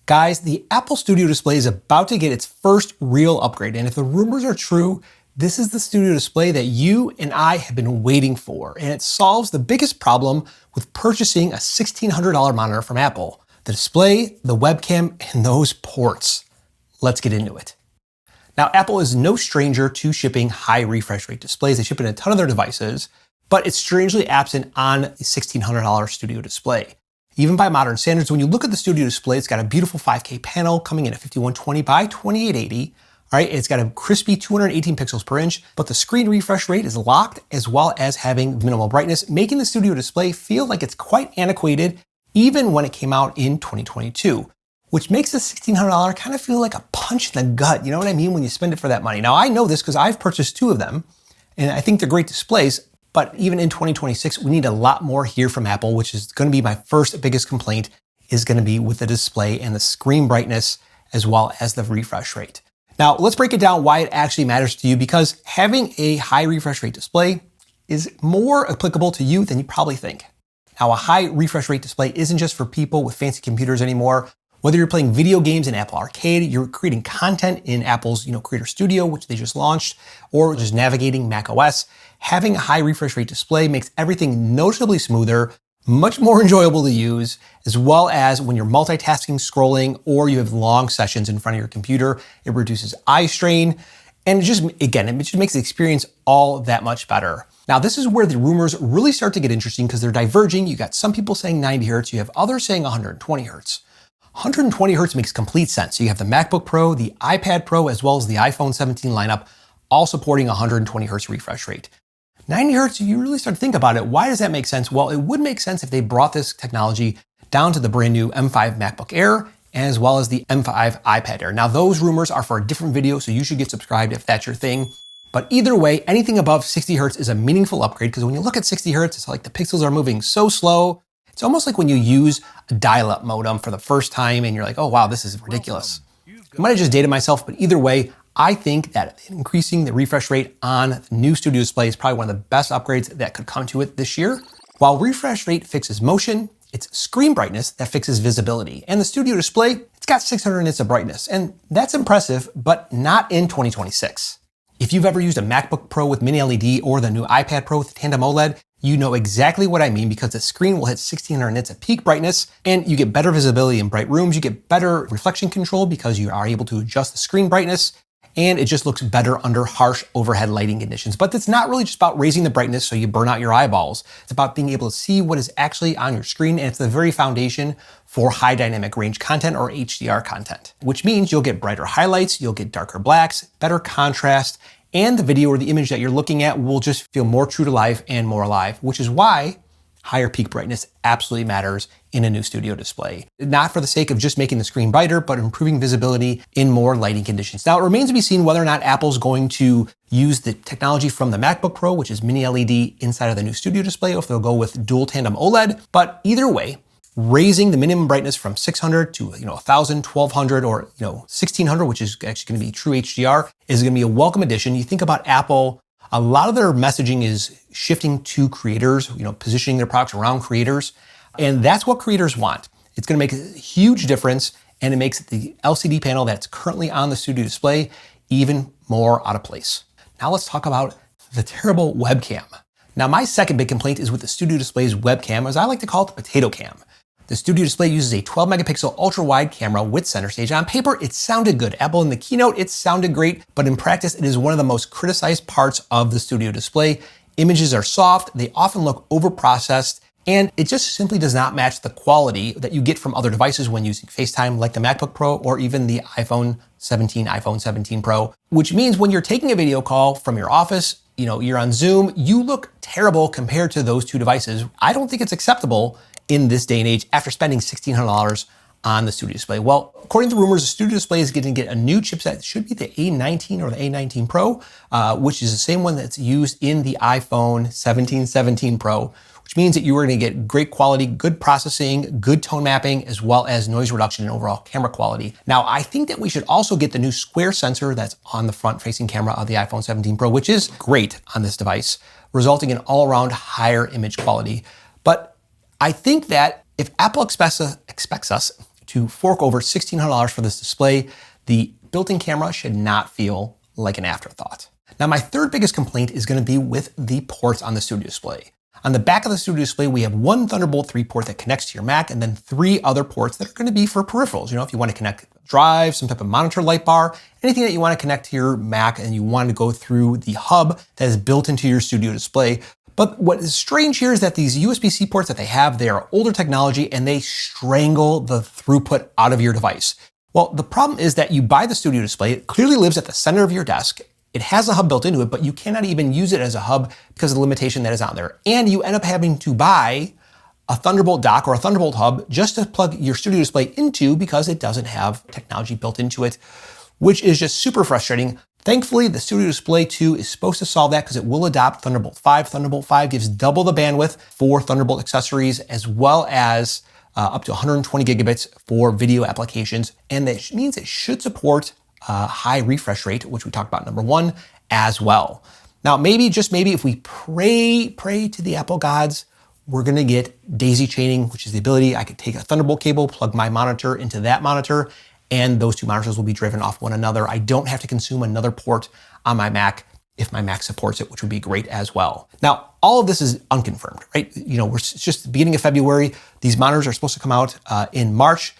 Guys, the Apple Studio Display is about to get its first real upgrade, and if the rumors are true, this is the Studio Display that you and I have been waiting for, and it solves the biggest problem with purchasing a $1,600 monitor from Apple: the display, the webcam, and those ports. Let's get into it. Now, Apple is no stranger to shipping high refresh rate displays. They ship in a ton of their devices, but it's strangely absent on the $1,600 Studio Display. Even by modern standards, when you look at the Studio Display, it's got a beautiful 5K panel coming in at 5120 by 2880. All right, it's got a crispy 218 pixels per inch, but the screen refresh rate is locked, as well as having minimal brightness, making the Studio Display feel like it's quite antiquated, even when it came out in 2022, which makes the $1,600 kind of feel like a punch in the gut. You know what I mean? When you spend it for that money. Now, I know this because I've purchased two of them, and I think they're great displays. But even in 2026, we need a lot more here from Apple, which is going to be my first biggest complaint, is going to be with the display and the screen brightness, as well as the refresh rate. Now, let's break it down why it actually matters to you, because having a high refresh rate display is more applicable to you than you probably think. Now, a high refresh rate display isn't just for people with fancy computers anymore. Whether you're playing video games in Apple Arcade, you're creating content in Apple's Creator Studio, which they just launched, or just navigating Mac OS, having a high refresh rate display makes everything noticeably smoother, much more enjoyable to use, as well as when you're multitasking, scrolling, or you have long sessions in front of your computer, it reduces eye strain, and it just makes the experience all that much better. Now, this is where the rumors really start to get interesting because they're diverging. You got some people saying 90 hertz, you have others saying 120 hertz. 120 hertz makes complete sense. So you have the MacBook Pro, the iPad Pro, as well as the iPhone 17 lineup, all supporting 120 hertz refresh rate. 90 hertz, you really start to think about it. Why does that make sense? Well, it would make sense if they brought this technology down to the brand new M5 MacBook Air, as well as the M5 iPad Air. Now, those rumors are for a different video, so you should get subscribed if that's your thing. But either way, anything above 60 hertz is a meaningful upgrade, because when you look at 60 hertz, it's like the pixels are moving so slow. It's almost like when you use a dial-up modem for the first time and you're like, oh wow, this is ridiculous. I might have just dated myself, but either way, I think that increasing the refresh rate on the new Studio Display is probably one of the best upgrades that could come to it this year. While refresh rate fixes motion, it's screen brightness that fixes visibility. And the Studio Display, it's got 600 nits of brightness, and that's impressive, but not in 2026. If you've ever used a MacBook Pro with mini LED or the new iPad Pro with tandem OLED, you know exactly what I mean, because the screen will hit 1600 nits of peak brightness, and you get better visibility in bright rooms. You get better reflection control because you are able to adjust the screen brightness, and it just looks better under harsh overhead lighting conditions. But it's not really just about raising the brightness so you burn out your eyeballs. It's about being able to see what is actually on your screen, and it's the very foundation for high dynamic range content, or HDR content, which means you'll get brighter highlights, you'll get darker blacks, better contrast, and the video or the image that you're looking at will just feel more true to life and more alive, which is why higher peak brightness absolutely matters in a new Studio Display. Not for the sake of just making the screen brighter, but improving visibility in more lighting conditions. Now, it remains to be seen whether or not Apple's going to use the technology from the MacBook Pro, which is mini LED inside of the new Studio Display, or if they'll go with dual tandem OLED. But either way, raising the minimum brightness from 600 to 1000, 1200, or 1600, which is actually going to be true HDR, is going to be a welcome addition. You think about Apple, a lot of their messaging is shifting to creators, positioning their products around creators, and that's what creators want. It's going to make a huge difference, and it makes the LCD panel that's currently on the Studio Display even more out of place. Now let's talk about the terrible webcam. Now, my second big complaint is with the Studio Display's webcam, as I like to call it, the potato cam. The Studio Display uses a 12 megapixel ultra wide camera with center stage. On paper, it sounded good. Apple in the keynote, it sounded great, but in practice, it is one of the most criticized parts of the Studio Display. Images are soft, they often look overprocessed, and it just simply does not match the quality that you get from other devices when using FaceTime, like the MacBook Pro or even the iPhone 17 Pro, which means when you're taking a video call from your office, you're on Zoom, you look terrible compared to those two devices. I don't think it's acceptable in this day and age after spending $1,600 on the Studio Display. Well, according to rumors, the Studio Display is going to get a new chipset. It should be the A19 or the A19 Pro, which is the same one that's used in the iPhone 17 Pro, which means that you are going to get great quality, good processing, good tone mapping, as well as noise reduction and overall camera quality. Now, I think that we should also get the new square sensor that's on the front-facing camera of the iPhone 17 Pro, which is great on this device, resulting in all-around higher image quality. But I think that if Apple expects us to fork over $1,600 for this display, the built-in camera should not feel like an afterthought. Now, my third biggest complaint is going to be with the ports on the Studio Display. On the back of the Studio Display, we have one Thunderbolt 3 port that connects to your Mac, and then 3 other ports that are going to be for peripherals. You know, if you want to connect drive, some type of monitor light bar, anything that you want to connect to your Mac and you want to go through the hub that is built into your Studio Display. But what is strange here is that these USB-C ports that they have, they are older technology and they strangle the throughput out of your device. Well, the problem is that you buy the Studio Display, it clearly lives at the center of your desk. It has a hub built into it, but you cannot even use it as a hub because of the limitation that is on there. And you end up having to buy a Thunderbolt dock or a Thunderbolt hub just to plug your Studio Display into because it doesn't have technology built into it, which is just super frustrating. Thankfully, the Studio Display 2 is supposed to solve that because it will adopt Thunderbolt 5. Thunderbolt 5 gives double the bandwidth for Thunderbolt accessories as well as up to 120 gigabits for video applications. And that means it should support high refresh rate, which we talked about number 1 as well. Now, maybe, just maybe, if we pray to the Apple gods, we're going to get daisy chaining, which is the ability I could take a Thunderbolt cable, plug my monitor into that monitor, and those 2 monitors will be driven off one another. I don't have to consume another port on my Mac if my Mac supports it, which would be great as well. Now, all of this is unconfirmed, right? You know, it's just the beginning of February. These monitors are supposed to come out in March.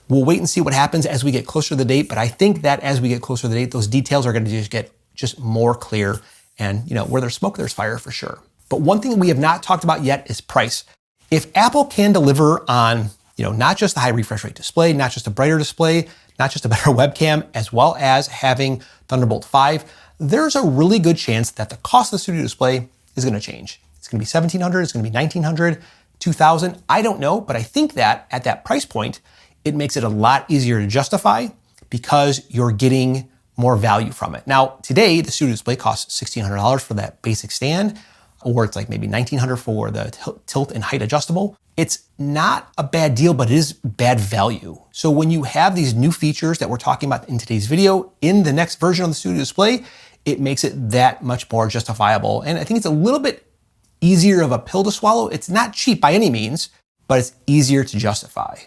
We'll wait and see what happens as we get closer to the date, but I think that as we get closer to the date, those details are going to just get more clear. And, you know, where there's smoke, there's fire for sure. But one thing we have not talked about yet is price. If Apple can deliver on, you know, not just the high refresh rate display, not just a brighter display, not just a better webcam, as well as having Thunderbolt 5, there's a really good chance that the cost of the Studio Display is going to change. It's going to be $1,700, it's going to be $1,900, $2,000. I don't know, but I think that at that price point, it makes it a lot easier to justify because you're getting more value from it. Now, today, the Studio Display costs $1,600 for that basic stand, or it's like maybe $1,900 for the tilt and height adjustable. It's not a bad deal, but it is bad value. So when you have these new features that we're talking about in today's video, in the next version of the Studio Display, it makes it that much more justifiable. And I think it's a little bit easier of a pill to swallow. It's not cheap by any means, but it's easier to justify.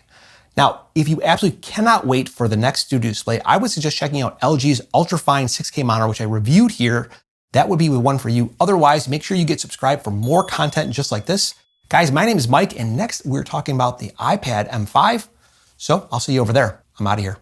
Now, if you absolutely cannot wait for the next Studio Display, I would suggest checking out LG's ultrafine 6K monitor, which I reviewed here. That would be the one for you. Otherwise, make sure you get subscribed for more content just like this. Guys, my name is Mike, and next we're talking about the iPad M5. So I'll see you over there. I'm out of here.